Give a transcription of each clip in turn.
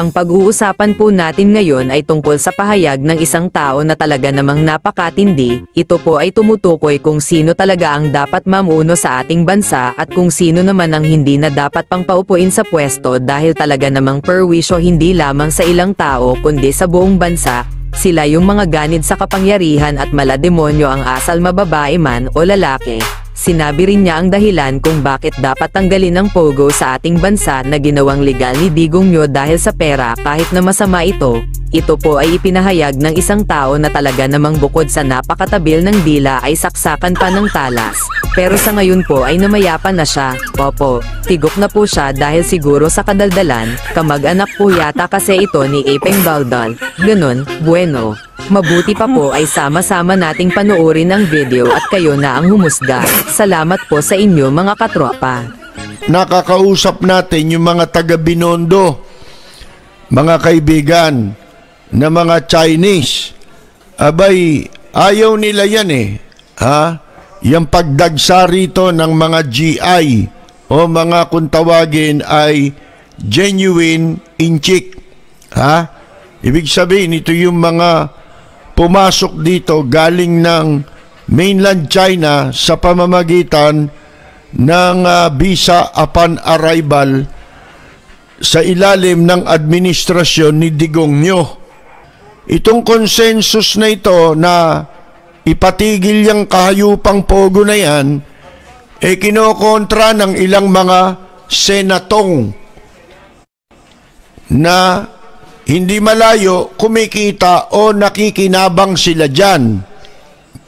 Ang pag-uusapan po natin ngayon ay tungkol sa pahayag ng isang tao na talaga namang napakatindi. Ito po ay tumutukoy kung sino talaga ang dapat mamuno sa ating bansa at kung sino naman ang hindi na dapat pang paupuin sa pwesto dahil talaga namang perwisyo hindi lamang sa ilang tao kundi sa buong bansa. Sila yung mga ganid sa kapangyarihan at malademonyo ang asal mababae man o lalaki. Sinabi rin niya ang dahilan kung bakit dapat tanggalin ang pogo sa ating bansa na ginawang legal ni Digong Nyo dahil sa pera kahit na masama ito. Ito po ay ipinahayag ng isang tao na talaga namang bukod sa napakatabil ng dila ay saksakan pa ng talas. Pero sa ngayon po ay namayapan na siya. Opo, tigok na po siya dahil siguro sa kadaldalan, kamag-anak po yata kasi ito ni Apeng Baldal. Ganon, bueno. Mabuti pa po ay sama-sama nating panoorin ang video at kayo na ang humusga. Salamat po sa inyo mga katropa. Nakakausap natin yung mga taga-Binondo, mga kaibigan, na mga Chinese. Abay, ayaw nila yan eh. Ha? Yung pagdagsa rito ng mga GI o mga kung tawagin ay genuine inchik. Ha? Ibig sabihin, ito yung mga pumasok dito galing ng mainland China sa pamamagitan ng visa upon arrival sa ilalim ng administrasyon ni Digong Nyo. Itong consensus na ito na ipatigil yung kahayupang pogo na yan, kinokontra ng ilang mga senatong na hindi malayo kumikita o nakikinabang sila dyan.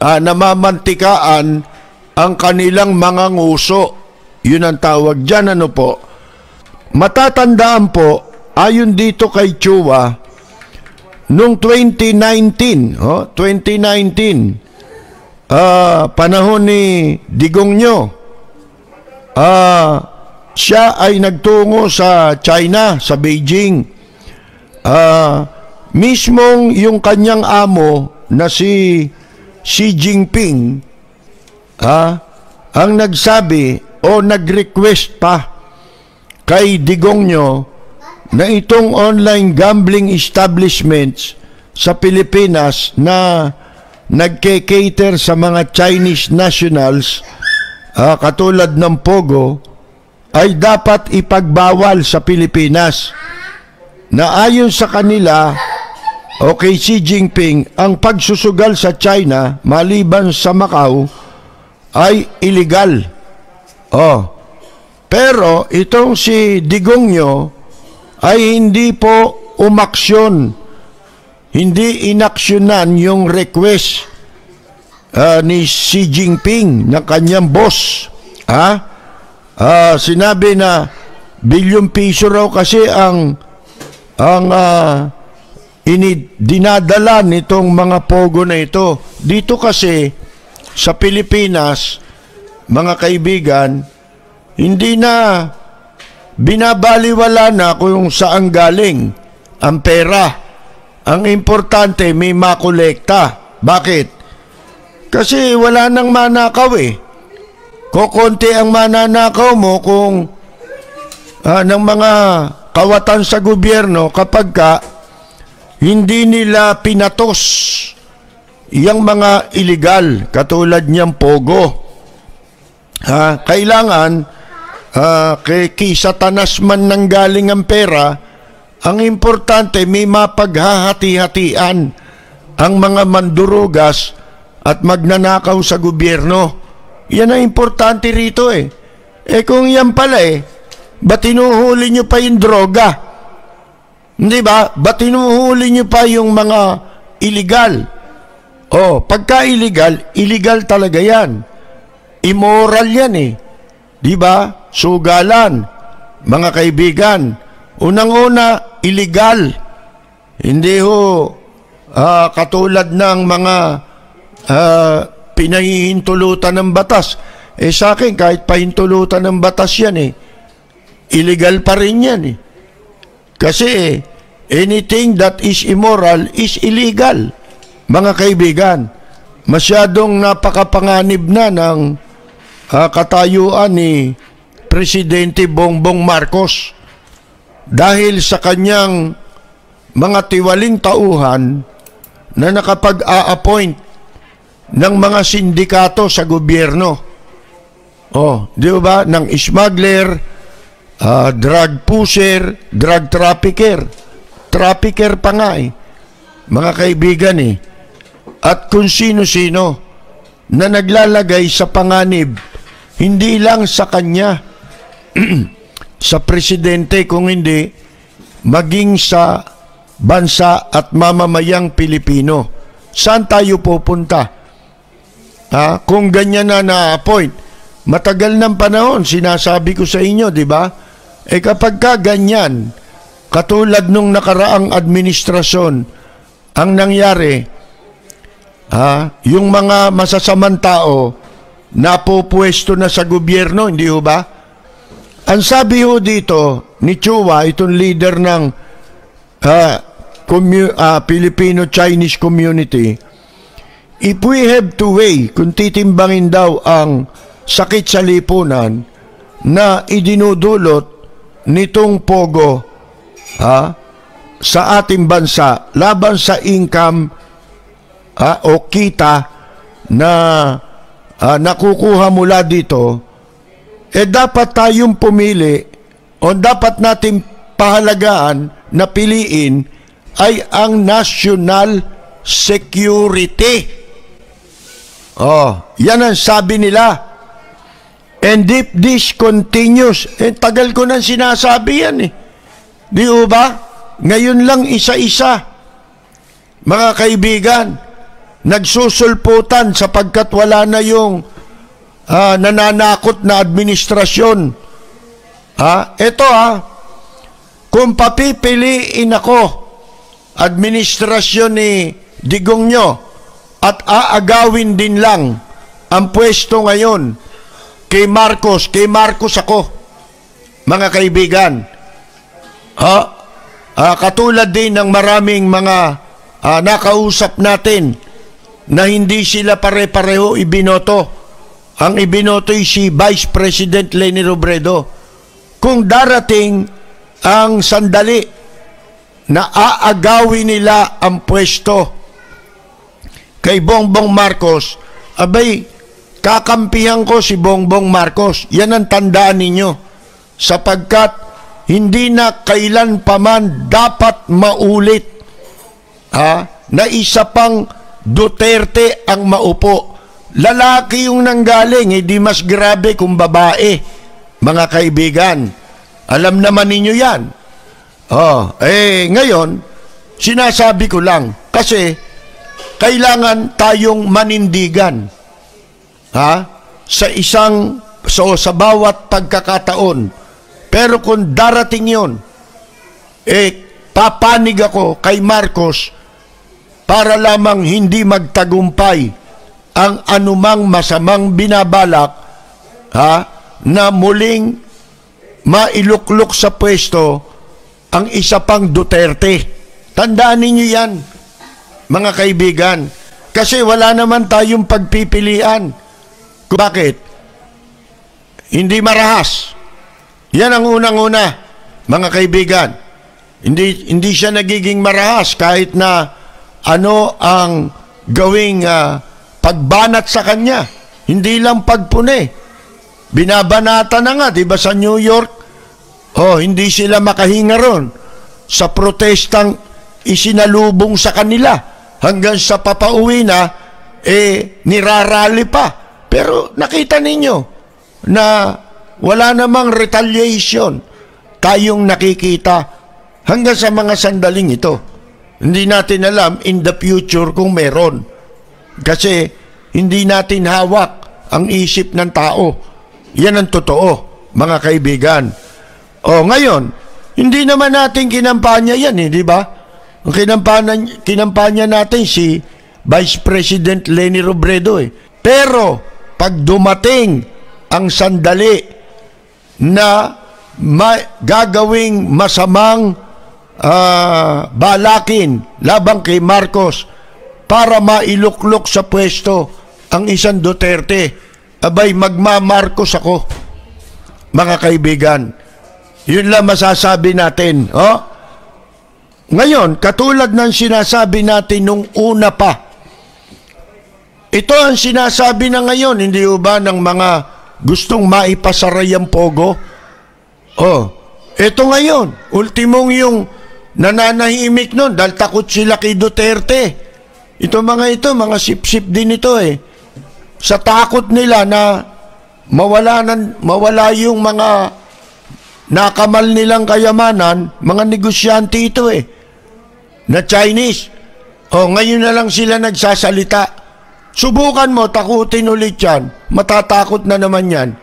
Namamantikaan ang kanilang mga nguso. Yun ang tawag dyan, ano po. Matatandaan po, ayon dito kay Chua, noong 2019, 2019, panahon ni Digong Nyo, siya ay nagtungo sa China, sa Beijing. Mismong yung kanyang amo na si Xi Jinping ang nagsabi o nag-request pa kay Digong Nyo na itong online gambling establishments sa Pilipinas na nagke-cater sa mga Chinese nationals katulad ng Pogo ay dapat ipagbawal sa Pilipinas. Na ayon sa kanila o kay Xi Jinping, ang pagsusugal sa China maliban sa Macau ay illegal. Pero itong si Digong Nyo ay hindi po umaksyon, hindi inaksyonan yung request ni Xi Jinping ng kanyang boss. Sinabi na bilyong piso raw kasi ang dinadala nitong mga pogo na ito. Dito kasi sa Pilipinas, mga kaibigan, hindi na binabaliwala na kung saan galing ang pera. Ang importante may makolekta. Bakit? Kasi wala nang manakaw eh. Kokonti ang mananakaw mo kung ng mga kawatan sa gobyerno kapag hindi nila pinatos yung mga illegal katulad niyang pogo. Kailangan kay Satanas man nang galing ang pera, ang importante may mapaghahati-hatian ang mga mandurugas at magnanakaw sa gobyerno. Yan ang importante rito eh. Kung yan pala ba't tinuhuli nyo pa yung droga? Hindi ba? Ba't tinuhuli nyo pa yung mga illegal? Pagka illegal, illegal talaga yan. Immoral yan eh. Di ba? Sugalan. Mga kaibigan, unang-una, illegal. Hindi katulad ng mga pinahihintulutan ng batas. Sa akin, kahit pahintulutan ng batas yan illegal pa rin yan Kasi anything that is immoral is illegal. Mga kaibigan, masyadong napakapanganib na ng katayuan ni Presidente Bongbong Marcos. dahil sa kanyang mga tiwaling tauhan na nakapag-a-appoint ng mga sindikato sa gobyerno. Di ba? Ng smuggler, drug pusher, drug trafficker. Trafficker pa nga mga kaibigan At kung sino-sino na naglalagay sa panganib, hindi lang sa kanya, sa presidente, kung hindi, maging sa bansa at mamamayang Pilipino. Saan tayo pupunta? Kung ganyan na na-appoint, matagal ng panahon, sinasabi ko sa inyo, di ba? Kapag ka ganyan, katulad nung nakaraang administrasyon, ang nangyari, yung mga masasamang tao napupwesto na sa gobyerno, hindi ho ba? Ang sabi ho dito ni Chua, itong leader ng Filipino-Chinese community, if we have to weigh, kung titimbangin daw ang sakit sa lipunan na idinudulot nitong pogo sa ating bansa laban sa income o kita na nakukuha mula dito, dapat tayong pumili o dapat natin pahalagaan na piliin ay ang national security. Yan ang sabi nila. And if this continues, tagal ko nang sinasabi yan Di ba? Ngayon lang isa-isa, mga kaibigan, nagsusulputan sapagkat wala na yung nananakot na administrasyon. Ito kung papipiliin ako, administrasyon ni Digong nyo, at aagawin din lang ang pwesto ngayon kay Marcos ako, mga kaibigan. Katulad din ng maraming mga nakausap natin na hindi sila pare-pareho ibinoto. Ang ibinoto ay si Vice President Leni Robredo. Kung darating ang sandali na aagawin nila ang pwesto kay Bongbong Marcos, abay, kakampihan ko si Bongbong Marcos. Yan ang tandaan ninyo. Sapagkat hindi na kailan pa man dapat maulit na isa pang Duterte ang maupo. Lalaki yung nanggaling, hindi mas grabe kung babae, mga kaibigan. Alam naman ninyo yan. Ngayon, sinasabi ko lang, kasi kailangan tayong manindigan sa bawat pagkakataon. Pero kung darating yun, papanig ako kay Marcos para lamang hindi magtagumpay ang anumang masamang binabalak na muling mailuklok sa pwesto ang isa pang Duterte. Tandaan ninyo yan, mga kaibigan. Kasi wala naman tayong pagpipilian. Bakit? Hindi marahas. Yan ang unang-una, mga kaibigan. Hindi siya nagiging marahas kahit na ano ang gawing pagbanat sa kanya. Hindi lang pagpune. Binabanata na nga, di ba, sa New York? Hindi sila makahinga ron sa protestang isinalubong sa kanila. Hanggang sa papauwi na, nirarally pa. Pero nakita ninyo na wala namang retaliation tayong nakikita hanggang sa mga sandaling ito. Hindi natin alam in the future kung meron. Kasi hindi natin hawak ang isip ng tao. Yan ang totoo, mga kaibigan. Ngayon, hindi naman natin kinampanya yan, di ba? Ang kinampanya natin si Vice President Leni Robredo. Pero, pag dumating ang sandali na gagawing masamang balakin labang kay Marcos para mailuklok sa pwesto ang isang Duterte, abay magma-Marcos ako, mga kaibigan. Yun lang masasabi natin. Oh? Ngayon, katulad ng sinasabi natin nung una pa, ito ang sinasabi na ngayon, hindi ba ng mga gustong maipasaray ang pogo? Oh, ito ngayon, ultimong yung nananahimik nun dahil takot sila kay Duterte. Ito mga sip-sip din ito eh. Sa takot nila na mawala yung mga nakamal nilang kayamanan, mga negosyante ito eh, na Chinese. Oh, ngayon na lang sila nagsasalita. Subukan mo, takutin ulit yan. Matatakot na naman yan,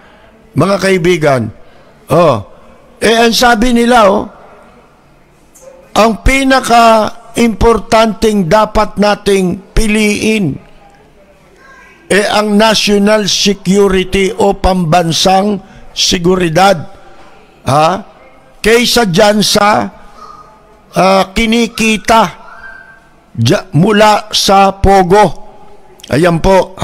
mga kaibigan. Oh, ang sabi nila, ang pinaka-importanting dapat nating piliin ang national security o pambansang seguridad. Kaysa dyan sa kinikita mula sa pogo. Ayan po,